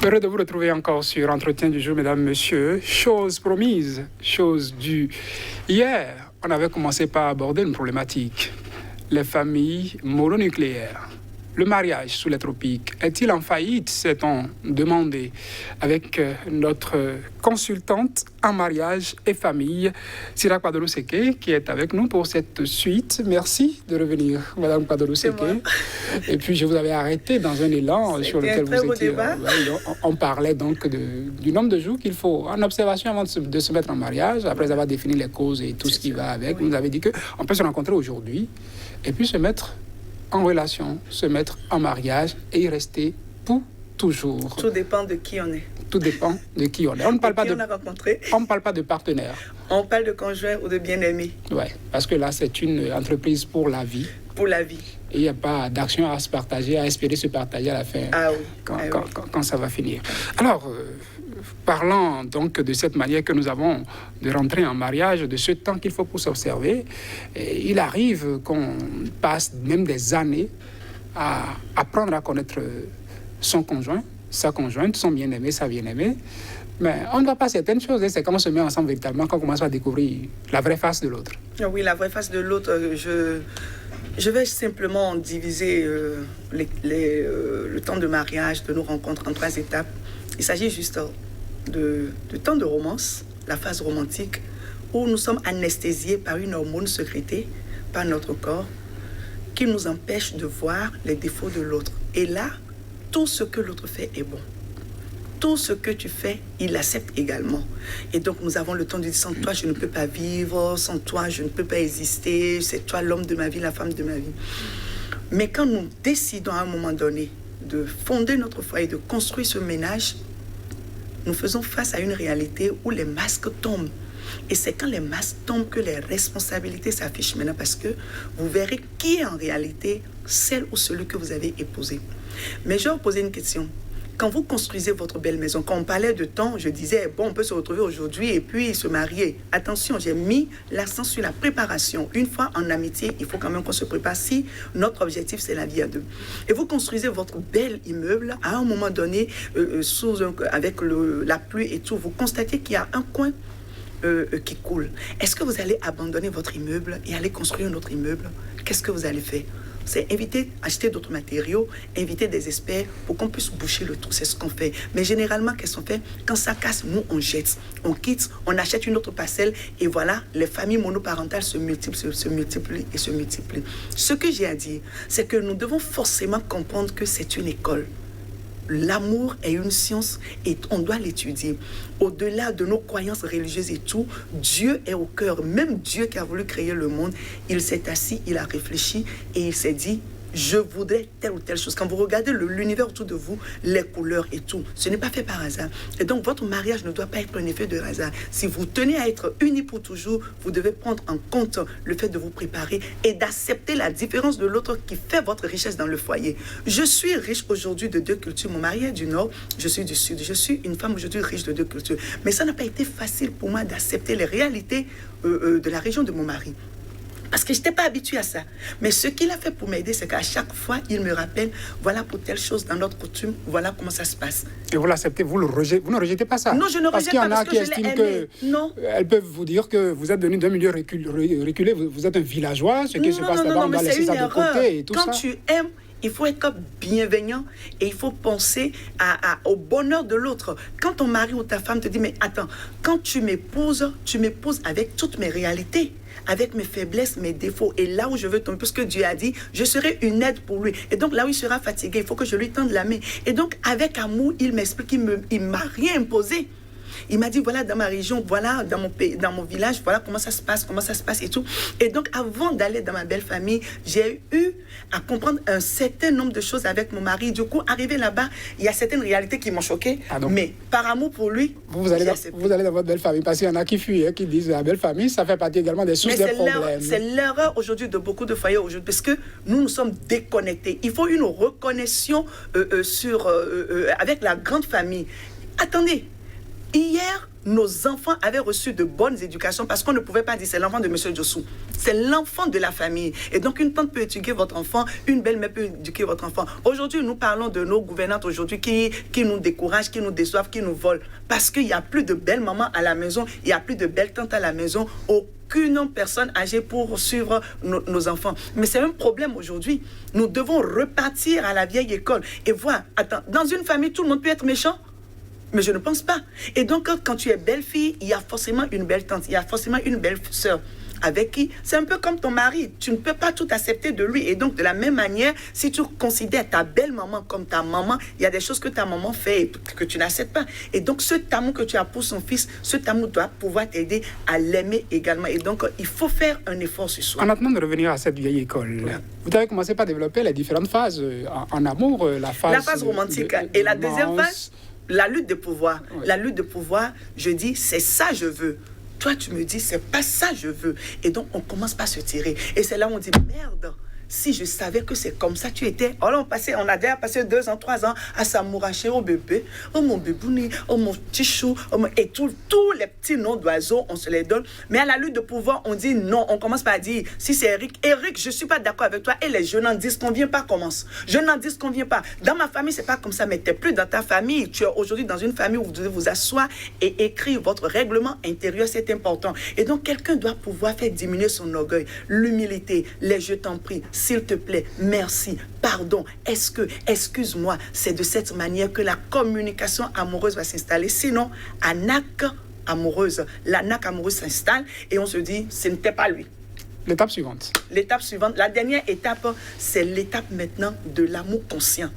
Heureux de vous retrouver encore sur Entretien du jour, mesdames, messieurs. Chose promise, chose due. Hier, on avait commencé par aborder une problématique. Les familles mononucléaires. Le mariage sous les tropiques est-il en faillite, s'est-on demandé, avec notre consultante en mariage et famille, Sira Kwadoro Seke, qui est avec nous pour cette suite. Merci de revenir, Madame Kwadoro Seke. Et puis, je vous avais arrêté dans un élan sur lequel vous étiez. On parlait donc du nombre de jours qu'il faut en observation avant de se mettre en mariage, après avoir défini les causes et tout ce qui va avec. Vous nous avez dit qu'on peut se rencontrer aujourd'hui et puis se mettre en relation, se mettre en mariage et y rester pour toujours. Tout dépend de qui on est. Tout dépend de qui on est. On ne parle pas de, on ne parle pas de partenaire. On parle de conjoint ou de bien-aimé. Oui, parce que là, c'est une entreprise pour la vie. Pour la vie. Et il n'y a pas d'action à se partager, à espérer se partager à la fin, quand ça va finir. Alors, parlant donc de cette manière que nous avons de rentrer en mariage, de ce temps qu'il faut pour s'observer, il arrive qu'on passe même des années à apprendre à connaître son conjoint, sa conjointe, son bien-aimé, sa bien-aimée. Mais on ne voit pas certaines choses. C'est quand on se met ensemble véritablement qu'on commence à découvrir la vraie face de l'autre. Oui, la vraie face de l'autre. Je vais simplement diviser le temps de mariage, de nos rencontres en 3 étapes. Il s'agit juste de temps de romance, la phase romantique, où nous sommes anesthésiés par une hormone sécrétée par notre corps qui nous empêche de voir les défauts de l'autre. Et là, tout ce que l'autre fait est bon. Tout ce que tu fais, il l'accepte également. Et donc, nous avons le temps de dire, sans toi, je ne peux pas vivre, sans toi, je ne peux pas exister, c'est toi l'homme de ma vie, la femme de ma vie. Mais quand nous décidons à un moment donné de fonder notre foyer, de construire ce ménage, nous faisons face à une réalité où les masques tombent. Et c'est quand les masques tombent que les responsabilités s'affichent maintenant, parce que vous verrez qui est en réalité celle ou celui que vous avez épousé. Mais je vais vous poser une question. Quand vous construisez votre belle maison, quand on parlait de temps, je disais, bon, on peut se retrouver aujourd'hui et puis se marier. Attention, j'ai mis l'accent sur la préparation. Une fois en amitié, il faut quand même qu'on se prépare si notre objectif, c'est la vie à deux. Et vous construisez votre bel immeuble, à un moment donné, avec la pluie et tout, vous constatez qu'il y a un coin qui coule. Est-ce que vous allez abandonner votre immeuble et aller construire un autre immeuble? Qu'est-ce que vous allez faire? C'est éviter, acheter d'autres matériaux, inviter des experts pour qu'on puisse boucher le trou. C'est ce qu'on fait. Mais généralement, qu'est-ce qu'on fait? Quand ça casse, nous, on jette, on quitte, on achète une autre parcelle et voilà, les familles monoparentales se multiplient. Ce que j'ai à dire, c'est que nous devons forcément comprendre que c'est une école. L'amour est une science et on doit l'étudier. Au-delà de nos croyances religieuses et tout, Dieu est au cœur. Même Dieu qui a voulu créer le monde, il s'est assis, il a réfléchi et il s'est dit, je voudrais telle ou telle chose. Quand vous regardez l'univers autour de vous, les couleurs et tout, ce n'est pas fait par hasard. Et donc, votre mariage ne doit pas être un effet de hasard. Si vous tenez à être unis pour toujours, vous devez prendre en compte le fait de vous préparer et d'accepter la différence de l'autre qui fait votre richesse dans le foyer. Je suis riche aujourd'hui de 2 cultures. Mon mari est du Nord, je suis du Sud. Je suis une femme aujourd'hui riche de 2 cultures. Mais ça n'a pas été facile pour moi d'accepter les réalités de la région de mon mari. Parce que je n'étais pas habituée à ça. Mais ce qu'il a fait pour m'aider, c'est qu'à chaque fois, il me rappelle, voilà pour telle chose dans notre coutume, voilà comment ça se passe. Et vous l'acceptez, vous ne rejetez pas ça? Non, je ne rejette pas parce que je l'ai aimé. Non. Elles peuvent vous dire que vous êtes venu d'un milieu reculé, vous êtes un villageois, ce qui se passe là-bas, on doit laisser ça de côté et tout ça. Quand tu aimes, il faut être bienveillant et il faut penser au bonheur de l'autre. Quand ton mari ou ta femme te dit, mais attends, quand tu m'épouses avec toutes mes réalités, avec mes faiblesses, mes défauts, et là où je veux tomber, parce que Dieu a dit, je serai une aide pour lui. Et donc là où il sera fatigué, il faut que je lui tende la main. Et donc avec amour, il m'explique, il m'a rien imposé. Il m'a dit, voilà, dans ma région, voilà, dans mon pays, dans mon village, voilà comment ça se passe et tout. Et donc, avant d'aller dans ma belle famille, j'ai eu à comprendre un certain nombre de choses avec mon mari. Du coup, arrivé là-bas, il y a certaines réalités qui m'ont choquée. Mais par amour pour lui, vous allez dans votre belle famille. Parce qu'il y en a qui fuient, qui disent, la belle famille, ça fait partie également des sources des problèmes. C'est l'erreur aujourd'hui de beaucoup de foyers aujourd'hui, parce que nous sommes déconnectés. Il faut une reconnexion avec la grande famille. Attendez. Hier, nos enfants avaient reçu de bonnes éducations parce qu'on ne pouvait pas dire c'est l'enfant de M. Djossou. C'est l'enfant de la famille. Et donc, une tante peut éduquer votre enfant, une belle-mère peut éduquer votre enfant. Aujourd'hui, nous parlons de nos gouvernantes aujourd'hui qui nous découragent, qui nous déçoivent, qui nous volent. Parce qu'il n'y a plus de belles mamans à la maison, il n'y a plus de belles tantes à la maison. Aucune personne âgée pour suivre nos enfants. Mais c'est un problème aujourd'hui. Nous devons repartir à la vieille école et voir, attends, dans une famille, tout le monde peut être méchant. Mais je ne pense pas. Et donc, quand tu es belle-fille, il y a forcément une belle tante, il y a forcément une belle sœur avec qui, c'est un peu comme ton mari. Tu ne peux pas tout accepter de lui. Et donc, de la même manière, si tu considères ta belle-maman comme ta maman, il y a des choses que ta maman fait et que tu n'acceptes pas. Et donc, cet amour que tu as pour son fils, cet amour doit pouvoir t'aider à l'aimer également. Et donc, il faut faire un effort sur soi. En attendant de revenir à cette vieille école, vous avez commencé par développer les différentes phases en amour. La phase romantique et la deuxième phase, la lutte de pouvoir. Oui. La lutte de pouvoir, je dis, c'est ça je veux. Toi, tu me dis, c'est pas ça je veux. Et donc, on commence par se tirer. Et c'est là où on dit, merde, si je savais que c'est comme ça tu étais. Alors, on a déjà passé 2 ans, 3 ans à s'amouracher au bébé. Oh, mon bébouni, oh, mon petit chou. Et tous les petits noms d'oiseaux, on se les donne. Mais à la lutte de pouvoir, on dit non. On commence par dire, si c'est Eric, je ne suis pas d'accord avec toi. Et les je n'en dis qu'on vient pas commence. Je n'en dis qu'on vient pas. Dans ma famille, c'est pas comme ça. Mais tu n'es plus dans ta famille. Tu es aujourd'hui dans une famille où vous devez vous asseoir et écrire votre règlement intérieur. C'est important. Et donc, quelqu'un doit pouvoir faire diminuer son orgueil, l'humilité, les je t'en prie. S'il te plaît, merci, pardon, excuse-moi. C'est de cette manière que la communication amoureuse va s'installer. Sinon, l'anaque amoureuse s'installe et on se dit, ce n'était pas lui. L'étape suivante. L'étape suivante, la dernière étape, c'est l'étape maintenant de l'amour conscient.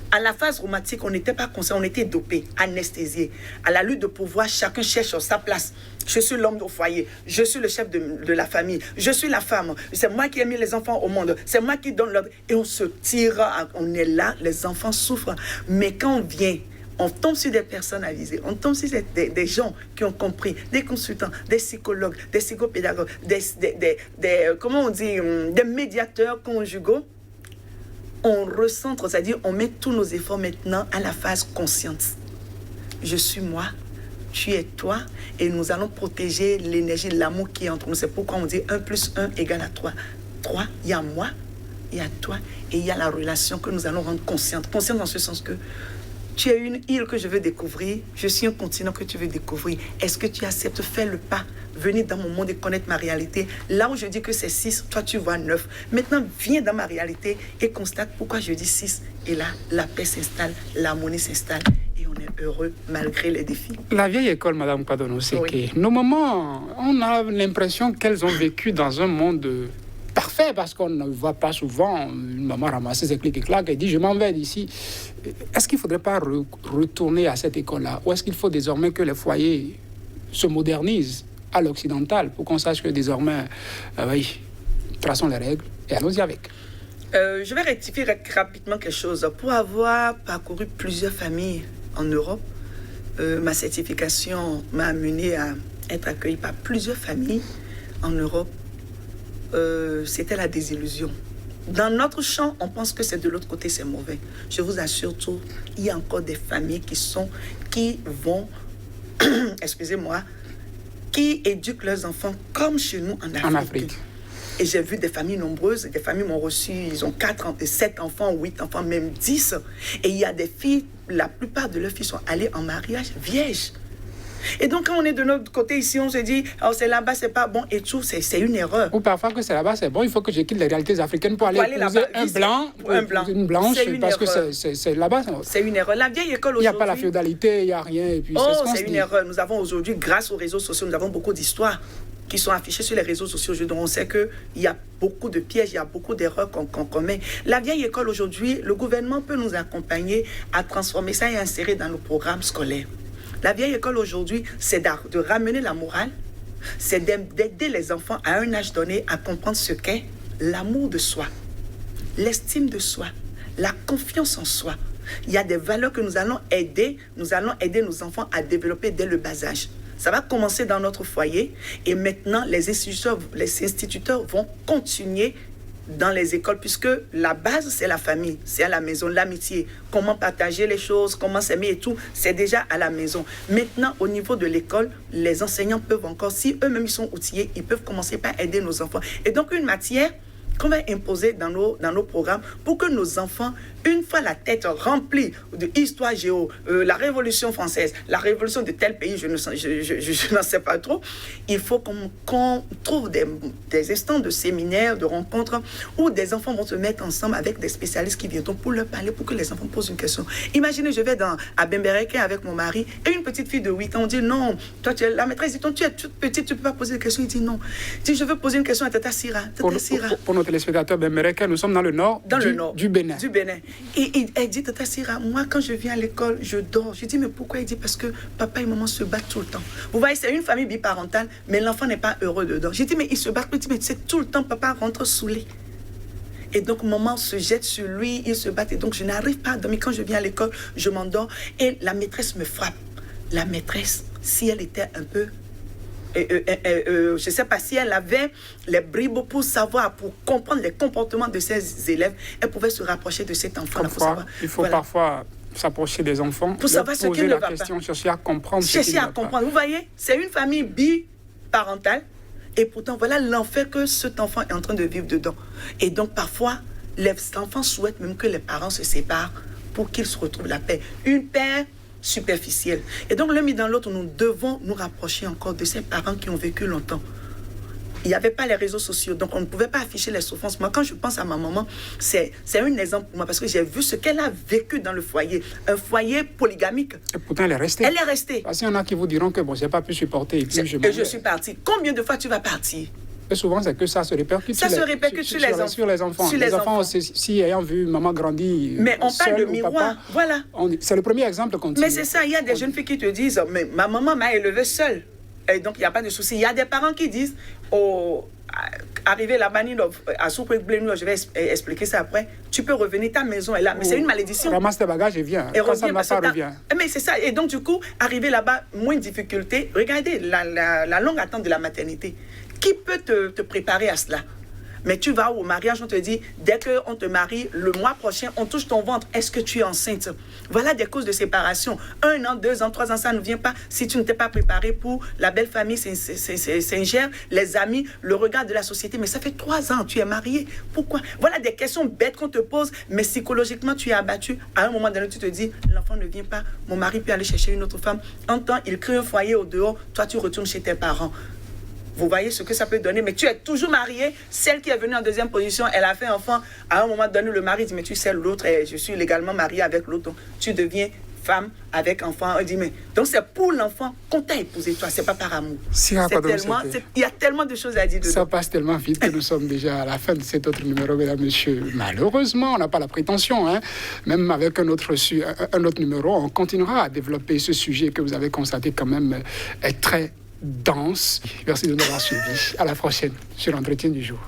À la phase romantique, on n'était pas conscient, on était dopé, anesthésié. À la lutte de pouvoir, chacun cherche sa place. Je suis l'homme au foyer, je suis le chef de la famille, je suis la femme, c'est moi qui ai mis les enfants au monde, c'est moi qui donne l'ordre. Et on se tire, on est là, les enfants souffrent. Mais quand on vient, on tombe sur des personnes avisées, on tombe sur des gens qui ont compris, des consultants, des psychologues, des psychopédagogues, comment on dit, des médiateurs conjugaux. On recentre, c'est-à-dire on met tous nos efforts maintenant à la phase consciente. Je suis moi, tu es toi, et nous allons protéger l'énergie, l'amour qui est entre nous. C'est pourquoi on dit 1 + 1 = 3. 3, il y a moi, il y a toi, et il y a la relation que nous allons rendre consciente. Consciente dans ce sens que tu es une île que je veux découvrir, je suis un continent que tu veux découvrir. Est-ce que tu acceptes, fais le pas, venir dans mon monde et connaître ma réalité. Là où je dis que c'est 6, toi tu vois 9. Maintenant, viens dans ma réalité et constate pourquoi je dis 6. Et là, la paix s'installe, l'harmonie s'installe et on est heureux malgré les défis. La vieille école, Madame Kwadono, c'est oui. que nos mamans, on a l'impression qu'elles ont vécu dans un monde parfait parce qu'on ne voit pas souvent une maman ramasser ses clics et claques et dit je m'en vais d'ici. Est-ce qu'il ne faudrait pas retourner à cette école-là ou est-ce qu'il faut désormais que les foyers se modernisent à l'occidental pour qu'on sache que désormais, oui, traçons les règles et allons-y avec. Je vais rectifier rapidement quelque chose. Pour avoir parcouru plusieurs familles en Europe, ma certification m'a amené à être accueillie par plusieurs familles en Europe. C'était la désillusion. Dans notre champ, on pense que c'est de l'autre côté, c'est mauvais. Je vous assure tout, il y a encore des familles qui vont, excusez-moi, qui éduquent leurs enfants comme chez nous en Afrique. Et j'ai vu des familles nombreuses, des familles m'ont reçu, ils ont 7 enfants, 8 enfants, même 10. Et il y a des filles, la plupart de leurs filles sont allées en mariage vierges. Et donc, quand on est de notre côté ici, on se dit, oh, c'est là-bas, c'est pas bon et tout, c'est une erreur. Ou parfois que c'est là-bas, c'est bon, il faut que je quitte les réalités africaines pour aller épouser un blanc, une blanche, parce que c'est là-bas. C'est une erreur. La vieille école aujourd'hui... Il n'y a pas la féodalité, il n'y a rien. Et puis c'est une erreur. Nous avons aujourd'hui, grâce aux réseaux sociaux, nous avons beaucoup d'histoires qui sont affichées sur les réseaux sociaux. Donc, on sait qu'il y a beaucoup de pièges, il y a beaucoup d'erreurs qu'on commet. La vieille école aujourd'hui, le gouvernement peut nous accompagner à transformer ça et insérer dans nos programmes scolaires. La vieille école aujourd'hui, c'est de ramener la morale, c'est d'aider les enfants à un âge donné à comprendre ce qu'est l'amour de soi, l'estime de soi, la confiance en soi. Il y a des valeurs que nous allons aider nos enfants à développer dès le bas âge. Ça va commencer dans notre foyer et maintenant les instituteurs vont continuer dans les écoles, puisque la base, c'est la famille, c'est à la maison, l'amitié. Comment partager les choses, comment s'aimer et tout, c'est déjà à la maison. Maintenant, au niveau de l'école, les enseignants peuvent encore, si eux-mêmes ils sont outillés, ils peuvent commencer par aider nos enfants. Et donc, une matière qu'on va imposer dans nos programmes pour que nos enfants, une fois la tête remplie de histoire géo, la Révolution française, la révolution de tel pays, je n'en sais pas trop, il faut qu'on trouve des instants de séminaires, de rencontres, où des enfants vont se mettre ensemble avec des spécialistes qui viendront pour leur parler, pour que les enfants posent une question. Imaginez, je vais à Bembereke avec mon mari, et une petite fille de 8 ans, on dit non, toi, la maîtresse dit, tu es toute petite, tu ne peux pas poser une question. Il dit non. Il dit, je veux poser une question à Tata Sira. Pour nos téléspectateurs Bembereke, nous sommes dans le nord du Bénin. Du Bénin. Et elle dit, Tata Sira, moi quand je viens à l'école, je dors. Je dis, mais pourquoi? Il dit, parce que papa et maman se battent tout le temps. Vous voyez, c'est une famille biparentale, mais l'enfant n'est pas heureux dedans. J'ai dit, mais ils se battent. Il dit, mais c'est tout le temps, papa rentre saoulé. Et donc, maman se jette sur lui, ils se battent. Et donc, je n'arrive pas à dormir. Quand je viens à l'école, je m'endors. Et la maîtresse me frappe. La maîtresse, si elle était un peu... je ne sais pas si elle avait les bribes pour savoir, pour comprendre les comportements de ses élèves, elle pouvait se rapprocher de cet enfant. Il faut parfois s'approcher des enfants, pour savoir ce qui ne va pas. Chercher à comprendre. Vous voyez, c'est une famille biparentale et pourtant voilà l'enfer que cet enfant est en train de vivre dedans. Et donc parfois, les enfants souhaitent même que les parents se séparent pour qu'ils se retrouvent la paix. Une paix superficielle. Et donc, l'un mis dans l'autre, nous devons nous rapprocher encore de ces parents qui ont vécu longtemps. Il n'y avait pas les réseaux sociaux, donc on ne pouvait pas afficher les souffrances. Moi, quand je pense à ma maman, c'est un exemple pour moi, parce que j'ai vu ce qu'elle a vécu dans le foyer, un foyer polygamique. Et pourtant, elle est restée. Elle est restée. Parce qu'il y en a qui vous diront que bon, je n'ai pas pu supporter et puis je suis partie. Combien de fois tu vas partir? Et souvent, c'est que ça se répercute sur les enfants. Les enfants, si ayant vu maman grandir. Mais on parle de miroir, voilà. C'est le premier exemple qu'on dit. Mais c'est ça, il y a des jeunes filles qui te disent, mais ma maman m'a élevée seule. Et donc, il n'y a pas de souci. Il y a des parents qui disent, arrivé là-bas, à Soukwek-Blénou, je vais expliquer ça après, tu peux revenir, ta maison est là. Mais c'est une malédiction. Ramasse tes bagages et viens. Et reviens, ça ne revient. Mais c'est ça. Et donc, du coup, arrivé là-bas, moins de difficultés. Regardez la longue attente de la maternité. Qui peut te préparer à cela? Mais tu vas au mariage, on te dit, dès qu'on te marie, le mois prochain, on touche ton ventre. Est-ce que tu es enceinte? Voilà des causes de séparation. 1 an, 2 ans, 3 ans, ça ne vient pas si tu ne t'es pas préparé pour la belle famille Saint-Gère, les amis, le regard de la société. Mais ça fait 3 ans, tu es marié. Pourquoi? Voilà des questions bêtes qu'on te pose, mais psychologiquement, tu es abattu. À un moment donné, tu te dis, l'enfant ne vient pas, mon mari peut aller chercher une autre femme. En temps, il crée un foyer au dehors, toi, tu retournes chez tes parents. Vous voyez ce que ça peut donner, mais tu es toujours marié. Celle qui est venue en deuxième position, elle a fait un enfant. À un moment donné, le mari dit, mais tu sais, l'autre, je suis légalement marié avec l'autre. Tu deviens femme avec enfant. Elle dit, mais donc c'est pour l'enfant qu'on t'a épousé, toi, c'est pas par amour. Il y a tellement de choses à dire dedans. Ça passe tellement vite que nous sommes déjà à la fin de cet autre numéro, mesdames, messieurs. Malheureusement, on n'a pas la prétention, hein. Même avec un autre numéro, on continuera à développer ce sujet que vous avez constaté quand même est très dense. Merci de nous avoir suivis. À la prochaine sur l'entretien du jour.